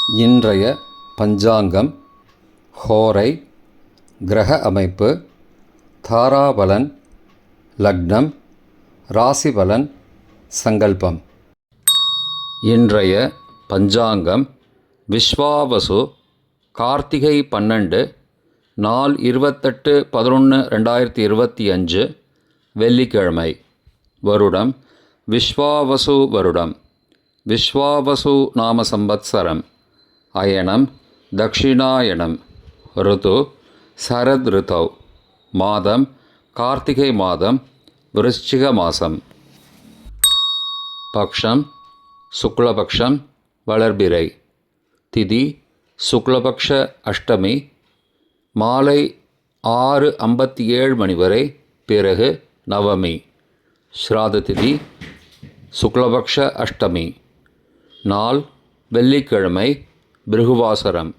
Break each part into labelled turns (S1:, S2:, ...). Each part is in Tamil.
S1: இன்றைய பஞ்சாங்கம், ஹோரை, கிரக அமைப்பு, தாராபலன், லக்னம், ராசிபலன், சங்கல்பம். இன்றைய பஞ்சாங்கம் விஸ்வாவசு, கார்த்திகை 12, நாள் 28/11/2025, வெள்ளிக்கிழமை. வருடம் விஸ்வாவசு வருடம். விஸ்வாவசு நாம சம்பத்சரம். அயனம் தக்ஷிணாயனம். ருது சரத் ருதௌ. மாதம் கார்த்திகை மாதம், விருச்சிக மாதம். பக்ஷம் சுக்லபக்ஷம், வளர்பிறை. திதி சுக்லபக்ஷ அஷ்டமி, மாலை 6:57 மணி வரை, பிறகு நவமி. ஸ்ராத திதி சுக்லபக்ஷ அஷ்டமி. நாள் வெள்ளிக்கிழமை, பிருகுவாசரம்.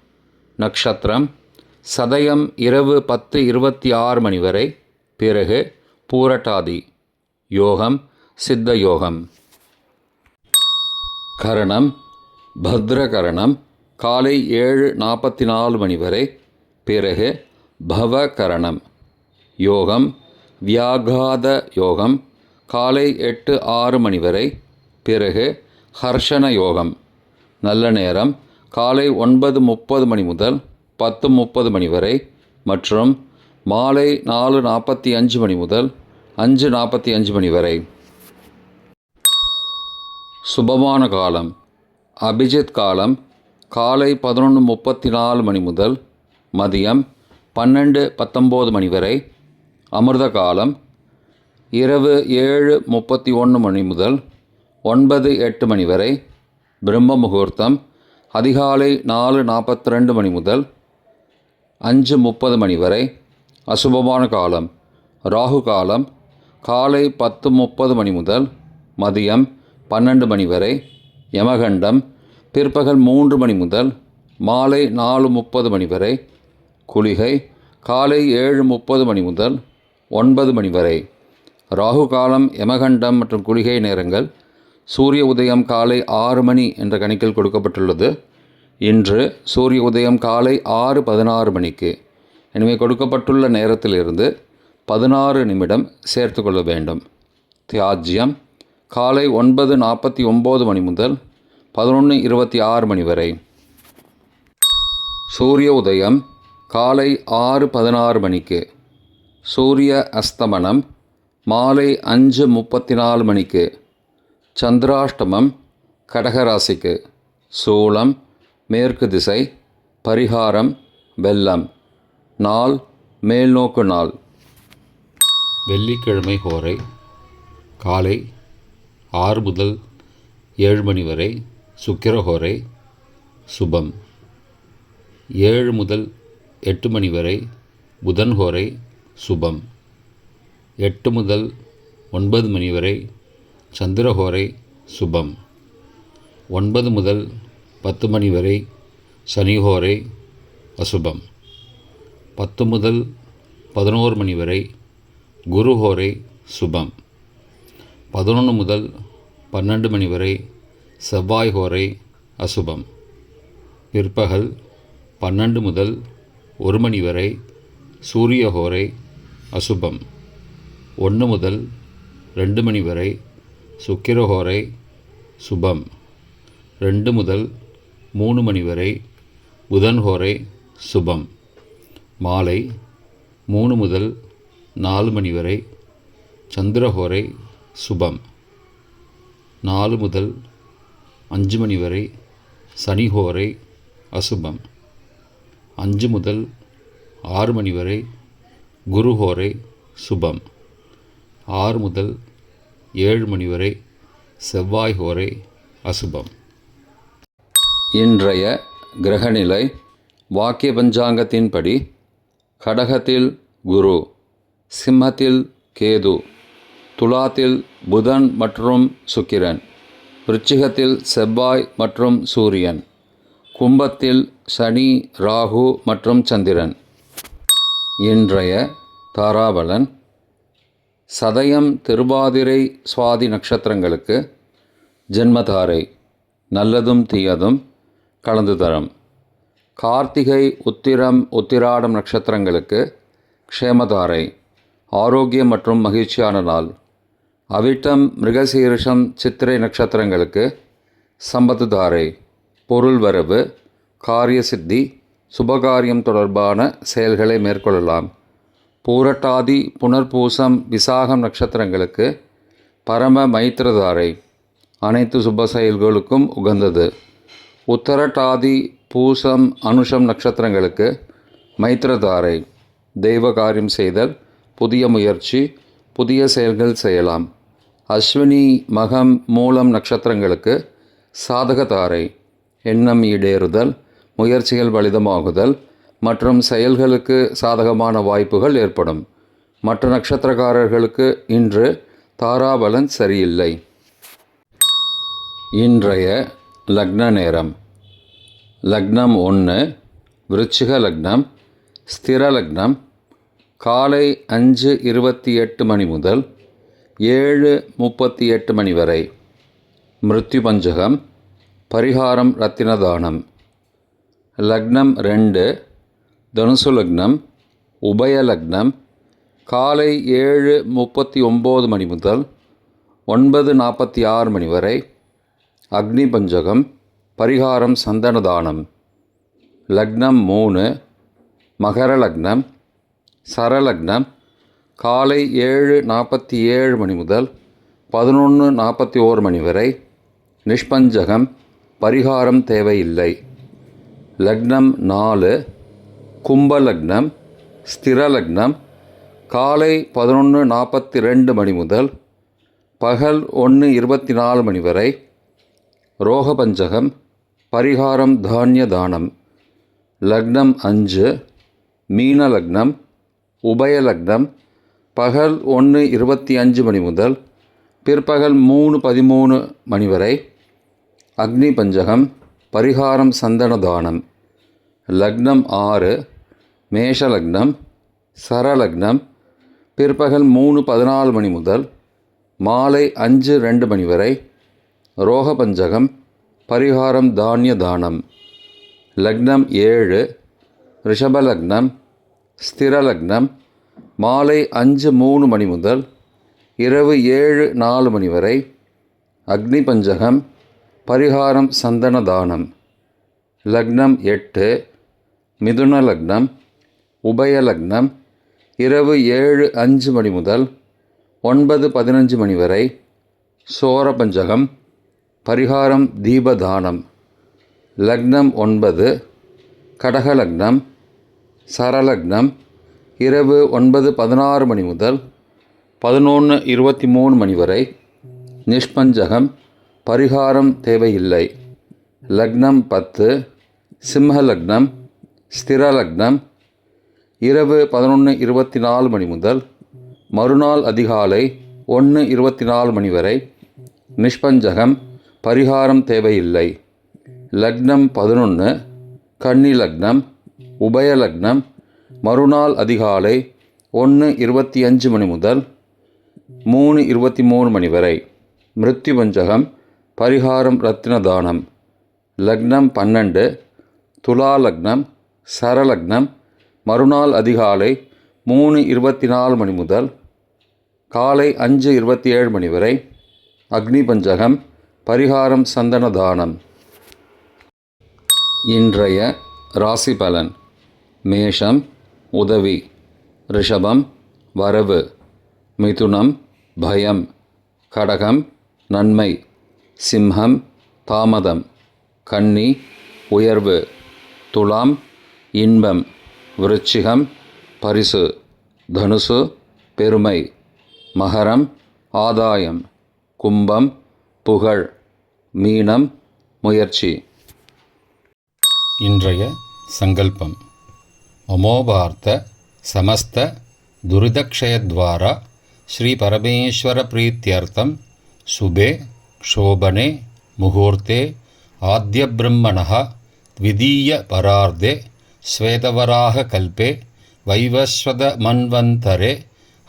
S1: நக்ஷத்திரம் சதயம் இரவு 10:26 மணி வரை, பிறகு பூரட்டாதி. யோகம் சித்த யோகம். கரணம் பத்ரகரணம், காலை 7:44 மணி வரை, பிறகு பவகரணம். யோகம் வியாகாத யோகம், காலை 8:06 மணி வரை, பிறகு ஹர்ஷண யோகம். நல்ல நேரம் காலை 9:30 மணி முதல் 10:30 மணி வரை மற்றும் மாலை 4:45 மணி முதல் 5:45 மணி வரை. சுபமான காலம் அபிஜித் காலம் காலை 11:34 மணி முதல் மதியம் 12:19 மணி வரை. அமிர்த காலம் இரவு 7:31 மணி முதல் 9:08 மணி வரை. பிரம்ம முகூர்த்தம் அதிகாலை 4:42 மணி முதல் 5:30 மணி வரை. அசுபமான காலம் ராகு காலம் காலை 10:30 மணி முதல் மதியம் 12 மணி வரை. யமகண்டம் பிற்பகல் 3 மணி முதல் மாலை 4:30 மணி வரை. குளிகை காலை 7:30 மணி முதல் 9 மணி வரை. ராகு காலம், யமகண்டம் மற்றும் குளிகை நேரங்கள் சூரிய உதயம் காலை 6 மணி என்ற கணக்கில் கொடுக்கப்பட்டுள்ளது. இன்று சூரிய உதயம் காலை 6:16 மணிக்கு. எனவே கொடுக்கப்பட்டுள்ள நேரத்திலிருந்து 16 நிமிடம் சேர்த்து கொள்ள வேண்டும். தியாஜ்யம் காலை 9:49 மணி முதல் 11:26 மணி வரை. சூரிய உதயம் காலை 6:16 மணிக்கு. சூரிய அஸ்தமனம் மாலை 5:34 மணிக்கு. சந்திராஷ்டமம் கடகராசிக்கு. சூலம் மேற்கு திசை. பரிகாரம் வெல்லம். நாள் மேல்நோக்கு நாள். வெள்ளிக்கிழமை ஹோரை காலை 6 முதல் 7 மணி வரை, சுக்கிர ஹோரை சுபம். 7 முதல் 8 மணி வரை, புதன் ஹோரை சுபம். 8 முதல் 9 மணி வரை, சந்திரஹோரை சுபம். 9 முதல் 10 மணி வரை, சனிஹோரை அசுபம். 10 முதல் 11 மணி வரை, குருஹோரை சுபம். 11 முதல் 12 மணி வரை, செவ்வாய் ஹோரை அசுபம். பிற்பகல் 12 முதல் 1 மணி வரை, சூரிய ஹோரை அசுபம். 1 முதல் 2 மணி வரை, சுக்கிரஹோரை சுபம். 2 முதல் 3 மணி வரை, புதன் ஹோரை சுபம். மாலை 3 முதல் 4 மணி வரை, சந்திரஹோரை சுபம். 4 முதல் 5 மணி வரை, சனிஹோரை அசுபம். 5 முதல் 6 மணி வரை, குருஹோரை சுபம். 6 முதல் 7 மணி வரை, செவ்வாய் ஹோரை அசுபம். இன்றைய கிரகநிலை வாக்கிய பஞ்சாங்கத்தின்படி: கடகத்தில் குரு, சிம்மத்தில் கேது, துலாத்தில் புதன் மற்றும் சுக்கிரன், விருச்சிகத்தில் செவ்வாய் மற்றும் சூரியன், கும்பத்தில் சனி, ராகு மற்றும் சந்திரன். இன்றைய தாராபலன்: சதயம், திருவாதிரை, சுவாதி நட்சத்திரங்களுக்கு ஜென்மதாரை நல்லதும் தீயதும் கலந்து தரும். கார்த்திகை, உத்திரம், உத்திராடம் நட்சத்திரங்களுக்கு க்ஷேமதாரை, ஆரோக்கியம் மற்றும் மகிழ்ச்சியான நாள். அவிட்டம், மிருகசீரிஷம், சித்திரை நட்சத்திரங்களுக்கு சம்பத்துதாரை, பொருள் வரவு, காரிய சித்தி, சுபகாரியம் தொடர்பான செயல்களை மேற்கொள்ளலாம். பூரட்டாதி, புனர்பூசம், விசாகம் நட்சத்திரங்களுக்கு பரம மைத்திரதாரை, அனைத்து சுப செயல்களுக்கும் உகந்தது. உத்தரட்டாதி, பூசம், அனுஷம் நட்சத்திரங்களுக்கு மைத்திரதாரை, தெய்வ காரியம் செய்தல், புதிய முயற்சி, புதிய செயல்கள் செய்யலாம். அஸ்வினி, மகம், மூலம் நட்சத்திரங்களுக்கு சாதகதாரை, எண்ணம் ஈடேறுதல், முயற்சிகள் பலிதமாகுதல் மற்றும் செயல்களுக்கு சாதகமான வாய்ப்புகள் ஏற்படும். மற்ற நட்சத்திரக்காரர்களுக்கு இன்று தாராபலன் சரியில்லை. இன்றைய லக்ன நேரம். லக்னம் 1 விருச்சிக லக்னம், ஸ்திர லக்னம், காலை 5:28 மணி முதல் 7:38 மணி வரை. மிருத்யு பஞ்சகம், பரிகாரம் ரத்தினதானம். லக்னம் 2 தனுசு லக்னம், உபய லக்னம், காலை 7:39 மணி முதல் 9:46 மணி வரை. அக்னி பஞ்சகம், பரிகாரம் சந்தனதானம். லக்னம் 3 மகர லக்னம், சரலக்னம், காலை 7:47 மணி முதல் 11:41 மணி வரை. நிஷ்பஞ்சகம், பரிகாரம் தேவையில்லை. லக்னம் 4 கும்ப லக்னம், ஸ்திர லக்னம், காலை 11:42 மணி முதல் பகல் 1:24 மணி வரை. ரோகபஞ்சகம், பரிகாரம் தானிய தானம். லக்னம் 5 மீன லக்னம், உபய லக்னம், பகல் 1:25 மணி முதல் பிற்பகல் 3:13 மணி வரை. அக்னி பஞ்சகம், பரிகாரம் சந்தனதானம். லக்னம் 6 மேஷ லக்னம், சரலக்னம், பிற்பகல் 3:14 மணி முதல் மாலை 5:02 மணி வரை. ரோகபஞ்சகம், பரிகாரம் தானிய தானம். லக்னம் 7 ரிஷபலக்னம், ஸ்திர லக்னம், மாலை 5:03 மணி முதல் இரவு 7:04 மணி வரை. அக்னி பஞ்சகம், பரிகாரம் சந்தனதானம். லக்னம் 8 மிதுன லக்னம், உபய லக்னம், இரவு 7:05 மணி முதல் 9:15 மணி வரை. சோர பஞ்சகம், பரிகாரம் தீபதானம். லக்னம் 9 கடகலக்னம், சரலக்னம், இரவு 9:16 மணி முதல் 11:23 மணி வரை. நிஷ்பஞ்சகம், பரிகாரம் தேவையில்லை. லக்னம் 10 சிம்ம லக்னம், ஸ்திர லக்னம், இரவு 11:24 மணி முதல் மறுநாள் அதிகாலை 1:24 மணி வரை. நிஷ்பஞ்சகம், பரிகாரம் தேவையில்லை. லக்னம் 11 கன்னி லக்னம், உபய லக்னம், மறுநாள் அதிகாலை 1:25 மணி முதல் 3:23 மணி வரை. மிருத்யு பஞ்சகம், பரிகாரம் ரத்தினதானம். லக்னம் 12 துலா லக்னம், சரலக்னம், மறுநாள் அதிகாலை 3:24 மணி முதல் காலை 5:27 மணி வரை. அக்னி பஞ்சகம், பரிகாரம் சந்தனதானம். இன்றைய ராசி பலன். மேஷம் உதவி, ரிஷபம் வரவு, மிதுனம் பயம், கடகம் நன்மை, சிம்ஹம் தாமதம், கன்னி உயர்வு, துலாம் இன்பம், விருச்சிகம் பரிசு, தனுசு பெருமை, மகரம் ஆதாயம், கும்பம் புகழ், மீனம் முயற்சி. இன்றைய சங்கல்பம். அமோபார்த்த சமஸ்த துரிதக்ஷயத்வாரா ஸ்ரீ பரமேஸ்வர பிரீத்தியர்த்தம் சுபே க்ஷோபனே முகூர்த்தே ஆத்ய பிரம்மணः த்விதீய பரார்த்தே ஸ்வேதவராக கல்பே வைவஸ்வத மன்வந்தரே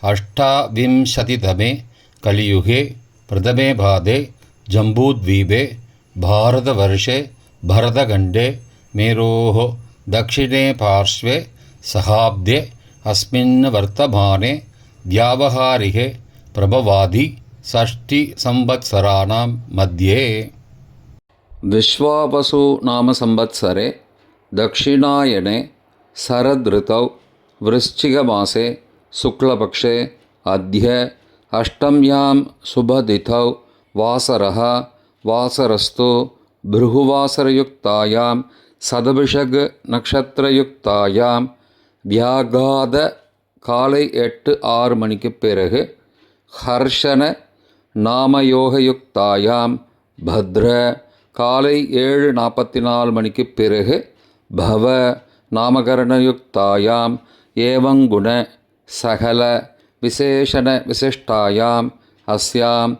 S1: அஷ்டாவிம்சதிதமே கலியுகே பிரதமே பாதே ஜம்பூத்வீபே பாரதவர்ஷே भरतखण्डे मेरोः दक्षिणे पार्श्वे सहाब्दे अस्मिन् वर्तमाने व्यावहारिके प्रभवादि षष्टिसंवत्सराणां मध्ये विश्वावसु नाम संवत्सरे दक्षिणायने शरदृतौ वृश्चिकमासे शुक्लपक्षे अद्य अष्टम्यां शुभतिथौ वासरः वासरस्तु भृगुवासरयुक्तायां सदभिषग नक्षत्रयुक्तायां व्याघाத காலை 8-6 மணிக்கு பிறகு ஹர்ஷன நாமயோகயுக்தாயாம் பத்ர காலை 7:44 மணிக்கு பிறகு பவ நாமகரணயுக்தாயாம் ஏவங்குண சகல விசேஷண விசிஷ்டாயாம் அஸ்யாம்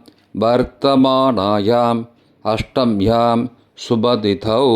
S1: வர்த்தமானாயாம் அஷ்டம்யாம் சுபதிதௌ